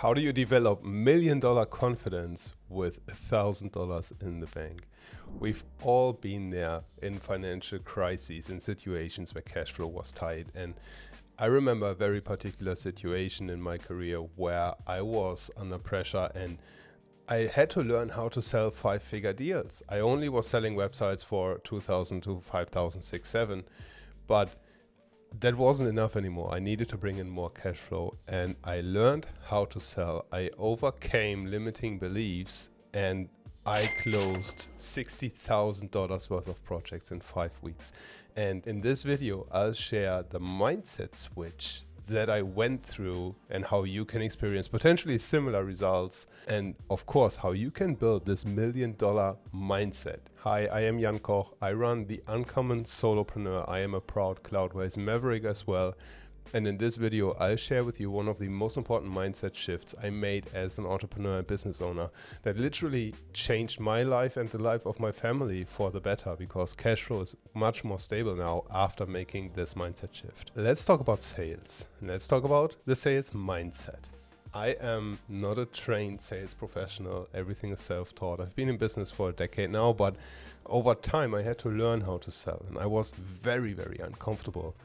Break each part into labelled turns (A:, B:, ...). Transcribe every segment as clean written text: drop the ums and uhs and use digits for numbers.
A: How do you develop $1,000,000 confidence with $1,000 in the bank? We've all been there in financial crises, in situations where cash flow was tight. And I remember a very particular situation in my career where I was under pressure and I had to learn how to sell 5-figure deals. I only was selling websites for 2,000 to 5,000, 6, 7, but that wasn't enough anymore. I needed to bring in more cash flow and I learned how to sell. I overcame limiting beliefs and I closed $60,000 worth of projects in 5 weeks. And in this video, I'll share the mindset switch that I went through and how you can experience potentially similar results. And of course, how you can build this $1,000,000 mindset. Hi, I am Jan Koch. I run the Uncommon Solopreneur. I am a proud Cloudways maverick as well. And in this video, I'll share with you one of the most important mindset shifts I made as an entrepreneur and business owner that literally changed my life and the life of my family for the better, because cash flow is much more stable now after making this mindset shift. Let's talk about sales. Let's talk about the sales mindset. I am not a trained sales professional. Everything is self-taught. I've been in business for a decade now, but over time I had to learn how to sell. And I was very, very uncomfortable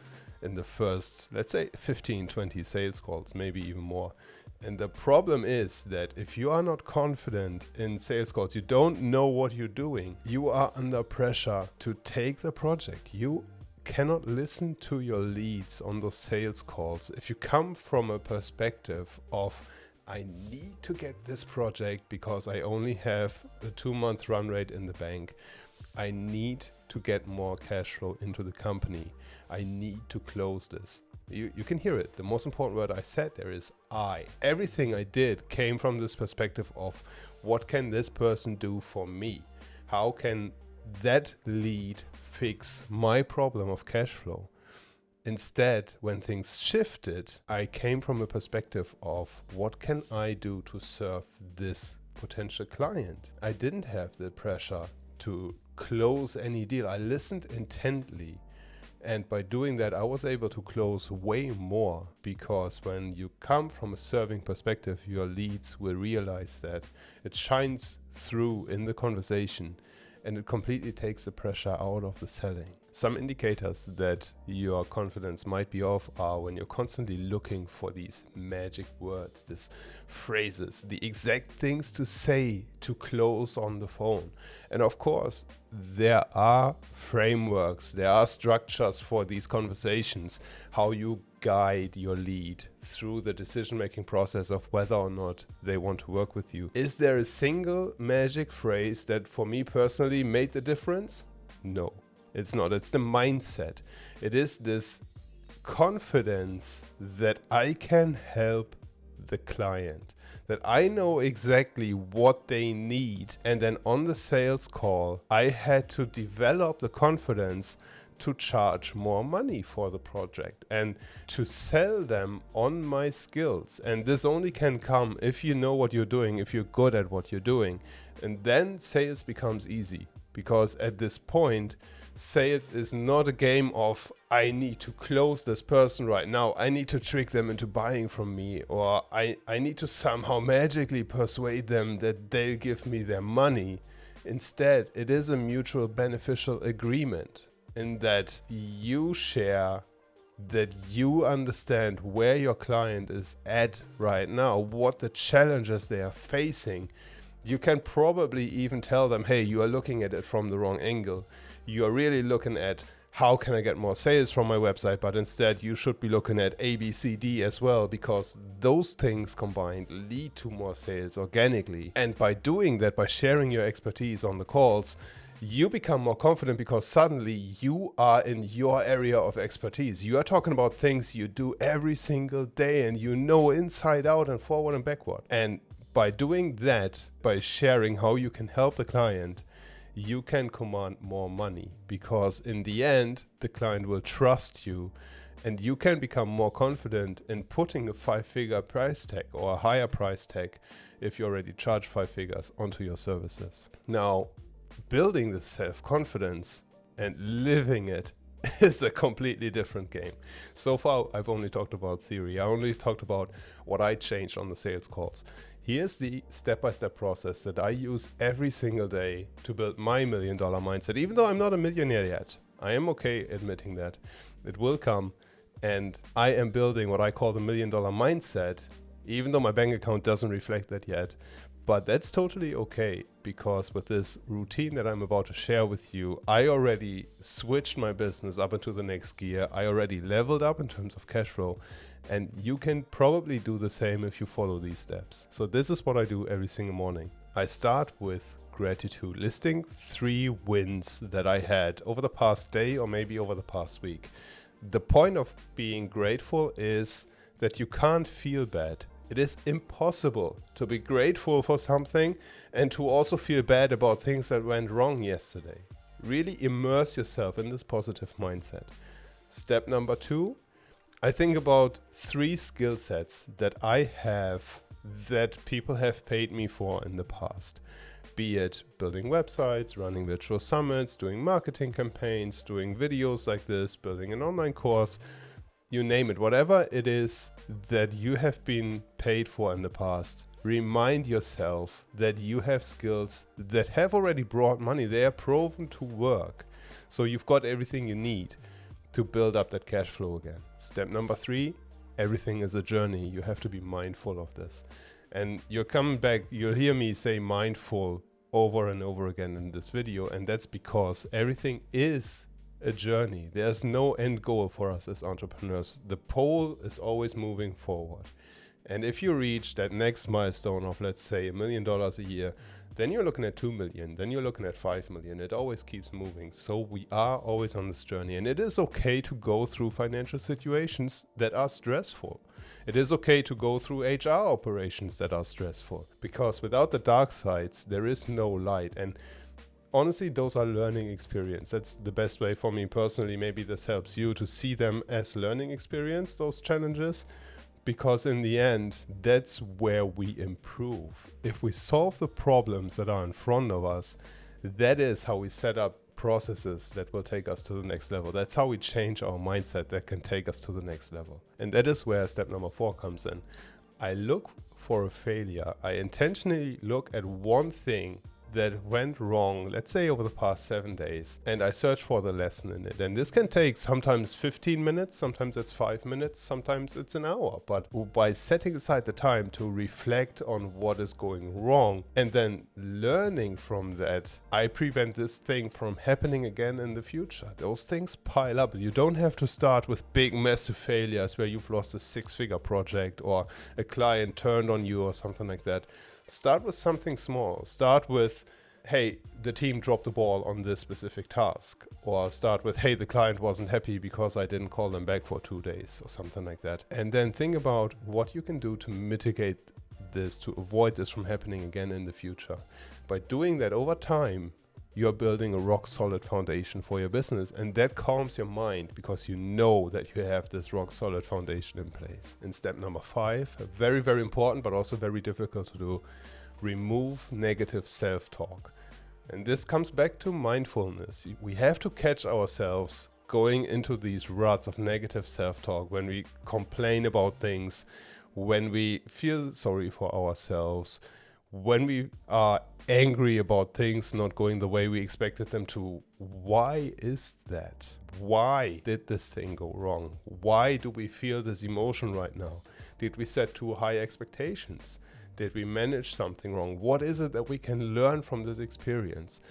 A: in the first, let's say 15, 20 sales calls, maybe even more. And the problem is that if you are not confident in sales calls, you don't know what you're doing, you are under pressure to take the project. You cannot listen to your leads on those sales calls. If you come from a perspective of, I need to get this project because I only have a 2-month run rate in the bank. I need to get more cash flow into the company. I need to close this. You can hear it. The most important word I said there is I. Everything I did came from this perspective of what can this person do for me? How can that lead fix my problem of cash flow? Instead, when things shifted, I came from a perspective of what can I do to serve this potential client? I didn't have the pressure to close any deal. I listened intently. And by doing that, I was able to close way more, because when you come from a serving perspective, your leads will realize that it shines through in the conversation and it completely takes the pressure out of the selling. Some indicators that your confidence might be off are when you're constantly looking for these magic words, these phrases, the exact things to say to close on the phone. And of course, there are frameworks, there are structures for these conversations, how you guide your lead through the decision-making process of whether or not they want to work with you. Is there a single magic phrase that for me personally made the difference? No. It's not. It's the mindset. It is this confidence that I can help the client, that I know exactly what they need. And then on the sales call, I had to develop the confidence to charge more money for the project and to sell them on my skills. And this only can come if you know what you're doing, if you're good at what you're doing. And then sales becomes easy. Because at this point, sales is not a game of, I need to close this person right now. I need to trick them into buying from me. Or I need to somehow magically persuade them that they'll give me their money. Instead, it is a mutual beneficial agreement in that you share, that you understand where your client is at right now, what the challenges they are facing. You can probably even tell them, hey, you are looking at it from the wrong angle. You are really looking at how can I get more sales from my website, but instead you should be looking at A, B, C, D as well, because those things combined lead to more sales organically. And by doing that, by sharing your expertise on the calls, you become more confident because suddenly you are in your area of expertise. You are talking about things you do every single day and you know inside out and forward and backward. And by doing that, by sharing how you can help the client, you can command more money, because in the end, the client will trust you and you can become more confident in putting a 5-figure price tag or a higher price tag if you already charge 5 figures onto your services. Now, building this self-confidence and living it is a completely different game. So far, I've only talked about theory. I only talked about what I changed on the sales calls. Here's the step-by-step process that I use every single day to build my $1 million mindset. Even though I'm not a millionaire yet, I am okay admitting that. It will come, and I am building what I call the $1 million mindset, even though my bank account doesn't reflect that yet. But that's totally okay, because with this routine that I'm about to share with you, I already switched my business up into the next gear. I already leveled up in terms of cash flow, and you can probably do the same if you follow these steps. So this is what I do every single morning. I start with gratitude, listing 3 wins that I had over the past day or maybe over the past week. The point of being grateful is that you can't feel bad. It is impossible to be grateful for something and to also feel bad about things that went wrong yesterday. Really immerse yourself in this positive mindset. Step number 2, I think about 3 skill sets that I have that people have paid me for in the past. Be it building websites, running virtual summits, doing marketing campaigns, doing videos like this, building an online course, you name it, whatever it is that you have been paid for in the past, remind yourself that you have skills that have already brought money. They are proven to work. So you've got everything you need to build up that cash flow again. Step number 3, everything is a journey. You have to be mindful of this. And you're coming back, you'll hear me say mindful over and over again in this video. And that's because everything is a journey. There's no end goal for us as entrepreneurs. The pole is always moving forward. And if you reach that next milestone of, let's say, $1 million a year, then you're looking at 2 million, then you're looking at 5 million. It always keeps moving. So we are always on this journey, and it is okay to go through financial situations that are stressful. It is okay to go through HR operations that are stressful, because without the dark sides, there is no light. And honestly, those are learning experience. That's the best way for me personally. Maybe this helps you to see them as learning experience, those challenges, because in the end, that's where we improve. If we solve the problems that are in front of us, that is how we set up processes that will take us to the next level. That's how we change our mindset that can take us to the next level. And that is where step number 4 comes in. I look for a failure. I intentionally look at one thing that went wrong, let's say over the past 7 days, and I search for the lesson in it. And this can take sometimes 15 minutes, sometimes it's 5 minutes, sometimes it's an hour. But by setting aside the time to reflect on what is going wrong and then learning from that, I prevent this thing from happening again in the future. Those things pile up. You don't have to start with big, massive failures where you've lost a 6-figure project or a client turned on you or something like that. Start with something small. Start with, hey, the team dropped the ball on this specific task. Or start with, hey, the client wasn't happy because I didn't call them back for 2 days or something like that. And then think about what you can do to mitigate this, to avoid this from happening again in the future. By doing that over time, you're building a rock solid foundation for your business, and that calms your mind because you know that you have this rock solid foundation in place. And step number 5, very, very important, but also very difficult to do, remove negative self-talk. And this comes back to mindfulness. We have to catch ourselves going into these ruts of negative self-talk when we complain about things, when we feel sorry for ourselves, when we are angry about things not going the way we expected them to. Why is that? Why did this thing go wrong? Why do we feel this emotion right now? Did we set too high expectations? Did we manage something wrong? What is it that we can learn from this experience?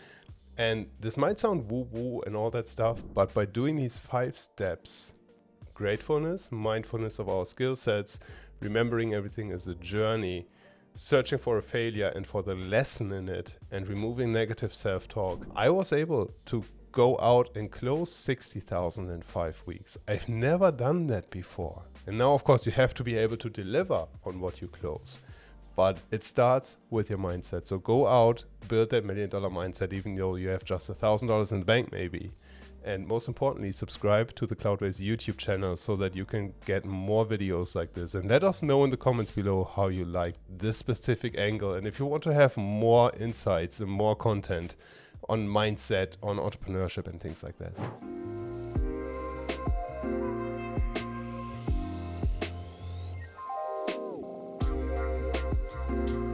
A: And this might sound woo-woo and all that stuff, but by doing these 5 steps, gratefulness, mindfulness of our skill sets, remembering everything is a journey, searching for a failure and for the lesson in it, and removing negative self-talk, I was able to go out and close 60,000 in 5 weeks. I've never done that before. And now, of course, you have to be able to deliver on what you close. But it starts with your mindset. So go out, build that $1 million mindset, even though you have just $1,000 in the bank maybe. And most importantly, subscribe to the Cloudways YouTube channel so that you can get more videos like this. And let us know in the comments below how you like this specific angle. And if you want to have more insights and more content on mindset, on entrepreneurship and things like this. you.